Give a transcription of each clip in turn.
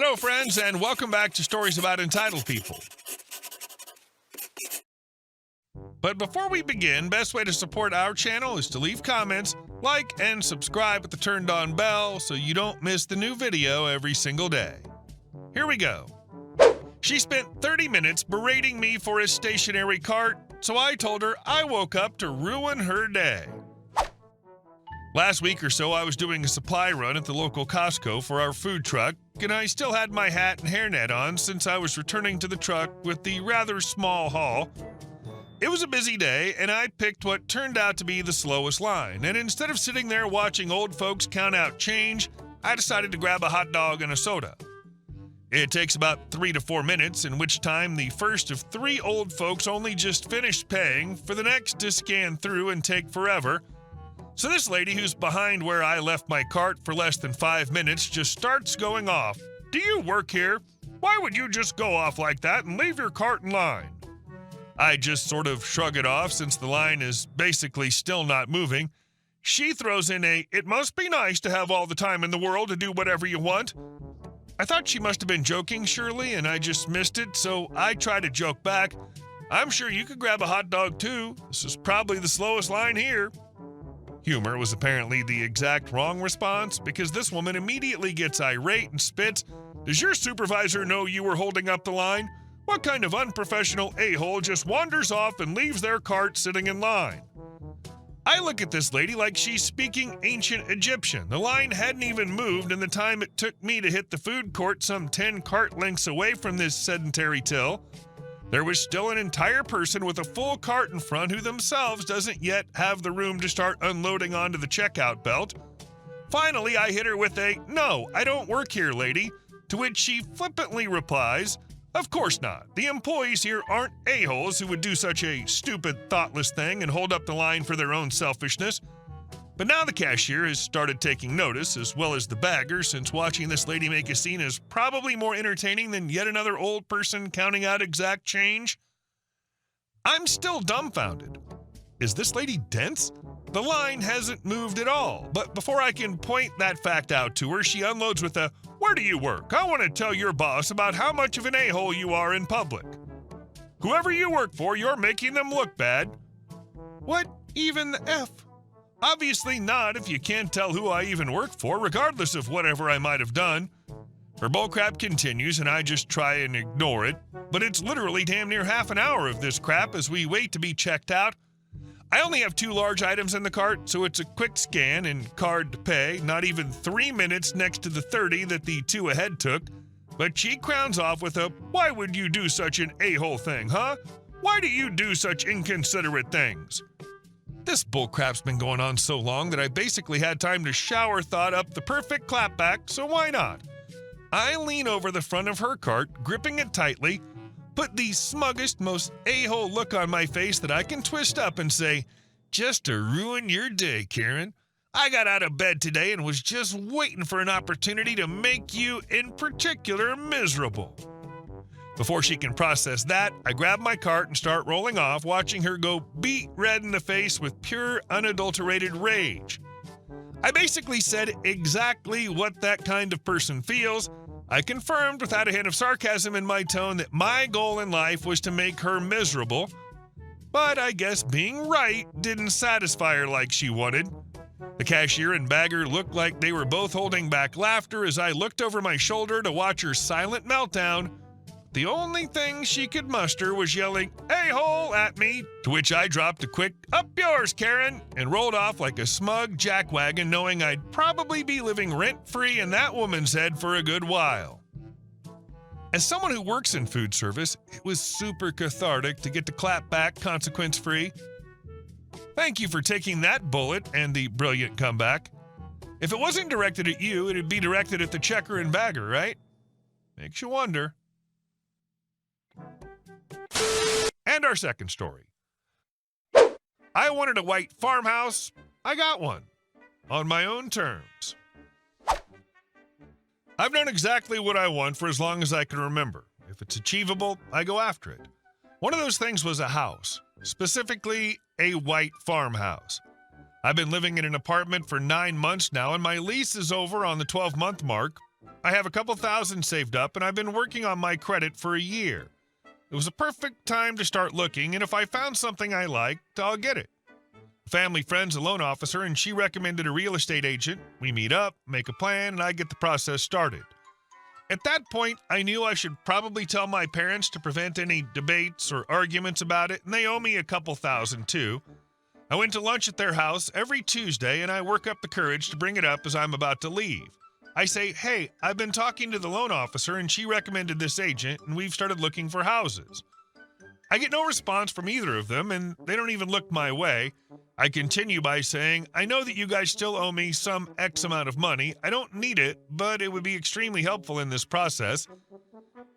Hello, friends, and welcome back to Stories About Entitled People. But before we begin, best way to support our channel is to leave comments, like, and subscribe with the turned-on bell so you don't miss the new video every single day. Here we go. She spent 30 minutes berating me for a stationary cart, so I told her I woke up to ruin her day. Last week or so, I was doing a supply run at the local Costco for our food truck, and I still had my hat and hairnet on since I was returning to the truck with the rather small haul. It was a busy day, and I picked what turned out to be the slowest line, and instead of sitting there watching old folks count out change, I decided to grab a hot dog and a soda. It takes about 3 to 4 minutes, in which time the first of 3 old folks only just finished paying for the next to scan through and take forever. So this lady, who's behind where I left my cart for less than 5 minutes, just starts going off. "Do you work here? Why would you just go off like that and leave your cart in line?" I just sort of shrug it off since the line is basically still not moving. She throws in "It must be nice to have all the time in the world to do whatever you want." I thought she must have been joking, surely, and I just missed it, so I tried to joke back. "I'm sure you could grab a hot dog too. This is probably the slowest line here." Humor was apparently the exact wrong response, because this woman immediately gets irate and spits, "Does your supervisor know you were holding up the line? What kind of unprofessional a-hole just wanders off and leaves their cart sitting in line?" I look at this lady like she's speaking ancient Egyptian. The line hadn't even moved in the time it took me to hit the food court some 10 cart lengths away from this sedentary till. There was still an entire person with a full cart in front who themselves doesn't yet have the room to start unloading onto the checkout belt. Finally, I hit her with a "No, I don't work here, lady," to which she flippantly replies, "Of course not. The employees here aren't a-holes who would do such a stupid, thoughtless thing and hold up the line for their own selfishness." But now the cashier has started taking notice, as well as the bagger, since watching this lady make a scene is probably more entertaining than yet another old person counting out exact change. I'm still dumbfounded. Is this lady dense? The line hasn't moved at all, but before I can point that fact out to her, she unloads with a "Where do you work? I want to tell your boss about how much of an a-hole you are in public. Whoever you work for, you're making them look bad." What even the F? Obviously not if you can't tell who I even work for, regardless of whatever I might have done. Her bullcrap continues, and I just try and ignore it, but it's literally damn near half an hour of this crap as we wait to be checked out. I only have 2 large items in the cart, so it's a quick scan and card to pay, not even 3 minutes next to the 30 that the 2 ahead took. But she crowns off with a "Why would you do such an a-hole thing, huh? Why do you do such inconsiderate things?" This bullcrap's been going on so long that I basically had time to shower thought up the perfect clapback, so why not? I lean over the front of her cart, gripping it tightly, put the smuggest, most a-hole look on my face that I can twist up and say, "Just to ruin your day, Karen. I got out of bed today and was just waiting for an opportunity to make you, in particular, miserable." Before she can process that, I grab my cart and start rolling off, watching her go beet red in the face with pure, unadulterated rage. I basically said exactly what that kind of person feels. I confirmed without a hint of sarcasm in my tone that my goal in life was to make her miserable. But I guess being right didn't satisfy her like she wanted. The cashier and bagger looked like they were both holding back laughter as I looked over my shoulder to watch her silent meltdown. The only thing she could muster was yelling "A-hole" at me, to which I dropped a quick "Up yours, Karen," and rolled off like a smug jackwagon, knowing I'd probably be living rent-free in that woman's head for a good while. As someone who works in food service, it was super cathartic to get to clap back consequence-free. Thank you for taking that bullet and the brilliant comeback. If it wasn't directed at you, it'd be directed at the checker and bagger, right? Makes you wonder. And our second story. I wanted a white farmhouse. I got one. On my own terms. I've known exactly what I want for as long as I can remember. If it's achievable, I go after it. One of those things was a house, specifically a white farmhouse. I've been living in an apartment for 9 months now, and my lease is over on the 12-month mark. I have a couple thousand saved up, and I've been working on my credit for a year. It was a perfect time to start looking, and if I found something I liked, I'll get it. A family friend's a loan officer, and she recommended a real estate agent. We meet up, make a plan, and I get the process started. At that point, I knew I should probably tell my parents to prevent any debates or arguments about it, and they owe me a couple thousand too. I went to lunch at their house every Tuesday, and I work up the courage to bring it up as I'm about to leave. I say, hey, I've been talking to the loan officer, and she recommended this agent, and we've started looking for houses. I get no response from either of them, and they don't even look my way. I continue by saying, I know that you guys still owe me some X amount of money. I don't need it, but it would be extremely helpful in this process.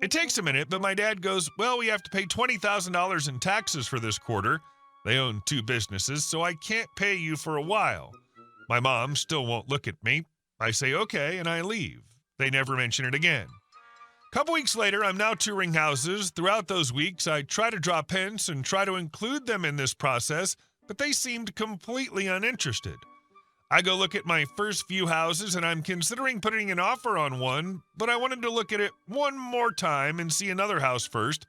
It takes a minute, but my dad goes, well, we have to pay $20,000 in taxes for this quarter. They own 2 businesses, so I can't pay you for a while. My mom still won't look at me. I say, okay, and I leave. They never mention it again. A couple weeks later, I'm now touring houses. Throughout those weeks, I try to drop hints and try to include them in this process, but they seemed completely uninterested. I go look at my first few houses, and I'm considering putting an offer on one, but I wanted to look at it one more time and see another house first.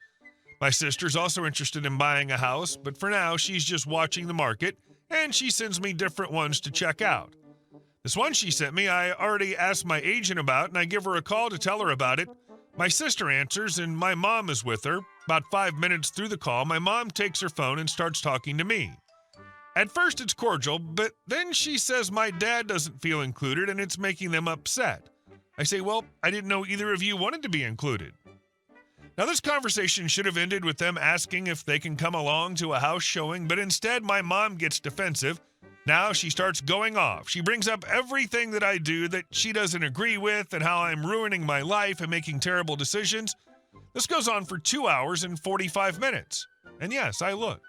My sister's also interested in buying a house, but for now, she's just watching the market, and she sends me different ones to check out. This one she sent me, I already asked my agent about, and I give her a call to tell her about it. My sister answers, and my mom is with her. About 5 minutes through the call, my mom takes her phone and starts talking to me. At first, it's cordial, but then she says my dad doesn't feel included, and it's making them upset. I say, well, I didn't know either of you wanted to be included. Now, this conversation should have ended with them asking if they can come along to a house showing, but instead, my mom gets defensive. Now she starts going off. She brings up everything that I do that she doesn't agree with and how I'm ruining my life and making terrible decisions. This goes on for 2 hours and 45 minutes. And yes, I looked.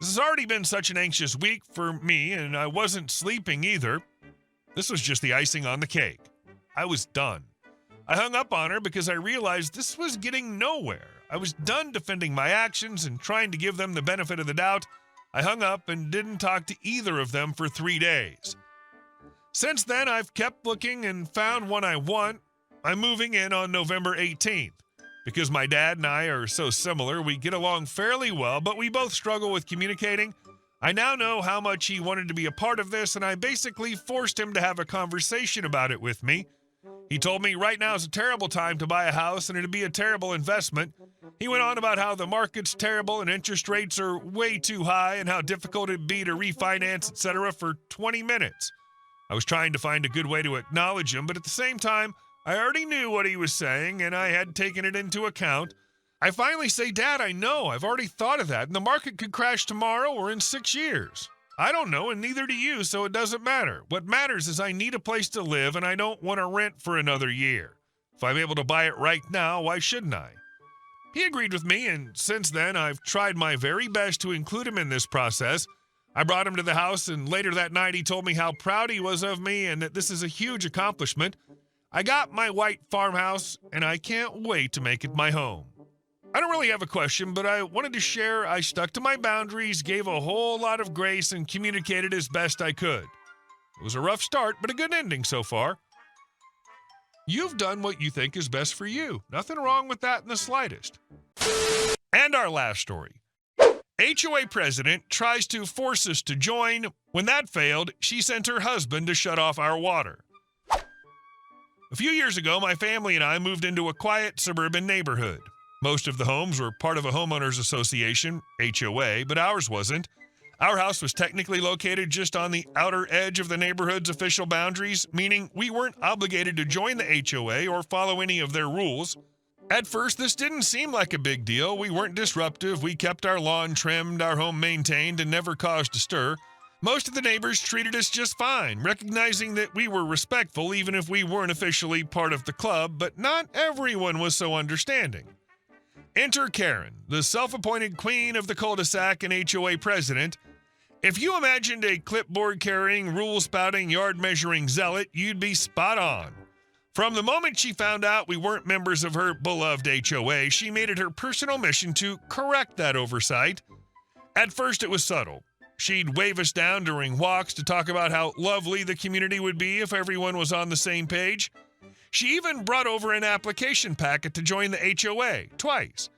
This has already been such an anxious week for me, and I wasn't sleeping either. This was just the icing on the cake. I was done. I hung up on her because I realized this was getting nowhere. I was done defending my actions and trying to give them the benefit of the doubt. I hung up and didn't talk to either of them for 3 days. Since then, I've kept looking and found one I want. I'm moving in on November 18th. Because my dad and I are so similar, we get along fairly well, but we both struggle with communicating. I now know how much he wanted to be a part of this, and I basically forced him to have a conversation about it with me. He told me right now is a terrible time to buy a house and it'd be a terrible investment. He went on about how the market's terrible and interest rates are way too high and how difficult it'd be to refinance, etc. for 20 minutes. I was trying to find a good way to acknowledge him, but at the same time, I already knew what he was saying and I had taken it into account. I finally say, Dad, I know, I've already thought of that, and the market could crash tomorrow or in 6 years. I don't know, and neither do you, so it doesn't matter. What matters is I need a place to live, and I don't want to rent for another year. If I'm able to buy it right now, why shouldn't I? He agreed with me, and since then, I've tried my very best to include him in this process. I brought him to the house, and later that night, he told me how proud he was of me and that this is a huge accomplishment. I got my white farmhouse, and I can't wait to make it my home. I don't really have a question, but I wanted to share I stuck to my boundaries, gave a whole lot of grace, and communicated as best I could. It was a rough start, but a good ending so far. You've done what you think is best for you. Nothing wrong with that in the slightest. And our last story. HOA president tries to force us to join. When that failed, she sent her husband to shut off our water. A few years ago, my family and I moved into a quiet suburban neighborhood. Most of the homes were part of a homeowners association, HOA, but ours wasn't. Our house was technically located just on the outer edge of the neighborhood's official boundaries, meaning we weren't obligated to join the HOA or follow any of their rules. At first, this didn't seem like a big deal. We weren't disruptive. We kept our lawn trimmed, our home maintained, and never caused a stir. Most of the neighbors treated us just fine, recognizing that we were respectful even if we weren't officially part of the club, but not everyone was so understanding. Enter Karen, the self-appointed queen of the cul-de-sac and HOA president. If you imagined a clipboard-carrying, rule-spouting, yard-measuring zealot, you'd be spot on. From the moment she found out we weren't members of her beloved HOA, she made it her personal mission to correct that oversight. At first, it was subtle. She'd wave us down during walks to talk about how lovely the community would be if everyone was on the same page. She even brought over an application packet to join the HOA twice.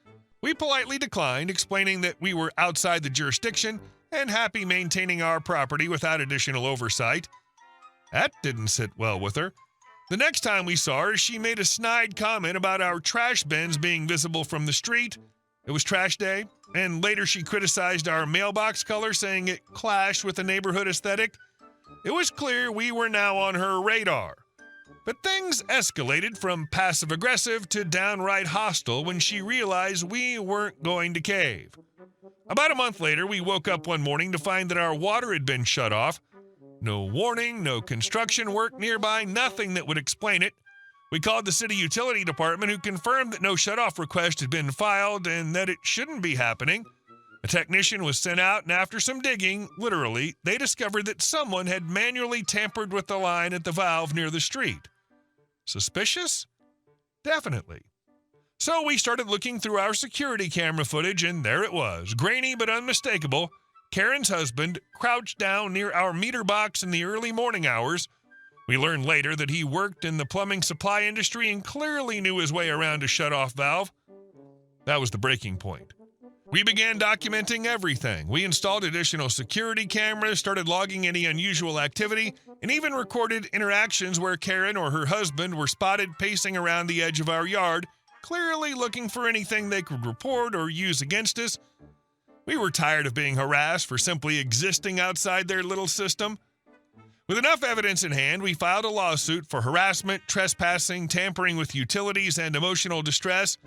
We politely declined, explaining that we were outside the jurisdiction and happy maintaining our property without additional oversight. That didn't sit well with her. The next time we saw her, she made a snide comment about our trash bins being visible from the street. It was trash day, and later she criticized our mailbox color, saying it clashed with the neighborhood aesthetic. It was clear we were now on her radar. But things escalated from passive-aggressive to downright hostile when she realized we weren't going to cave. About a month later, we woke up one morning to find that our water had been shut off. No warning, no construction work nearby, nothing that would explain it. We called the city utility department, who confirmed that no shutoff request had been filed and that it shouldn't be happening. A technician was sent out, and after some digging, literally, they discovered that someone had manually tampered with the line at the valve near the street. Suspicious? Definitely. So we started looking through our security camera footage, and there it was, grainy but unmistakable. Karen's husband crouched down near our meter box in the early morning hours. We learned later that he worked in the plumbing supply industry and clearly knew his way around a shut-off valve. That was the breaking point. We began documenting everything. We installed additional security cameras, started logging any unusual activity, and even recorded interactions where Karen or her husband were spotted pacing around the edge of our yard, clearly looking for anything they could report or use against us. We were tired of being harassed for simply existing outside their little system. With enough evidence in hand, we filed a lawsuit for harassment, trespassing, tampering with utilities, and emotional distress.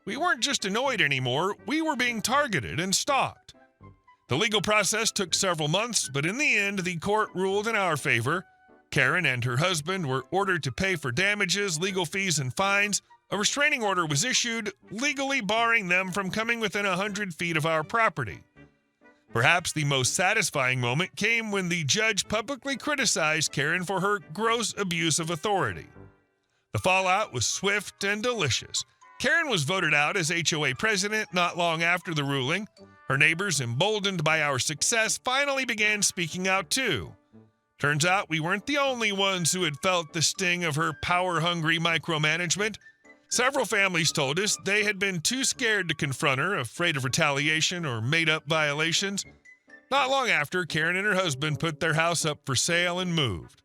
We weren't just annoyed anymore, we were being targeted and stalked. The legal process took several months, but in the end, the court ruled in our favor. Karen and her husband were ordered to pay for damages, legal fees, and fines. A restraining order was issued, legally barring them from coming within 100 feet of our property. Perhaps the most satisfying moment came when the judge publicly criticized Karen for her gross abuse of authority. The fallout was swift and delicious. Karen was voted out as HOA president not long after the ruling. Her neighbors, emboldened by our success, finally began speaking out too. Turns out we weren't the only ones who had felt the sting of her power-hungry micromanagement. Several families told us they had been too scared to confront her, afraid of retaliation or made-up violations. Not long after, Karen and her husband put their house up for sale and moved.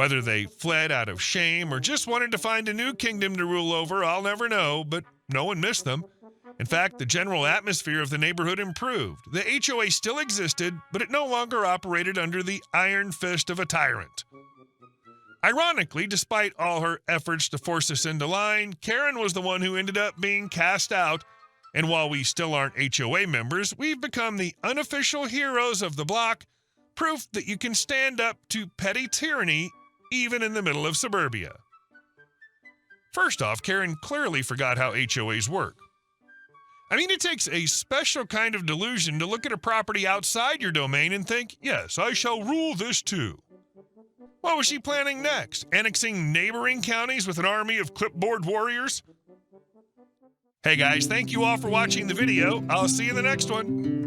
Whether they fled out of shame or just wanted to find a new kingdom to rule over, I'll never know, but no one missed them. In fact, the general atmosphere of the neighborhood improved. The HOA still existed, but it no longer operated under the iron fist of a tyrant. Ironically, despite all her efforts to force us into line, Karen was the one who ended up being cast out, and while we still aren't HOA members, we've become the unofficial heroes of the block, proof that you can stand up to petty tyranny even in the middle of suburbia. First off, Karen clearly forgot how HOAs work. I mean, it takes a special kind of delusion to look at a property outside your domain and think, yes, I shall rule this too. What was she planning next? Annexing neighboring counties with an army of clipboard warriors? Hey guys, thank you all for watching the video. I'll see you in the next one.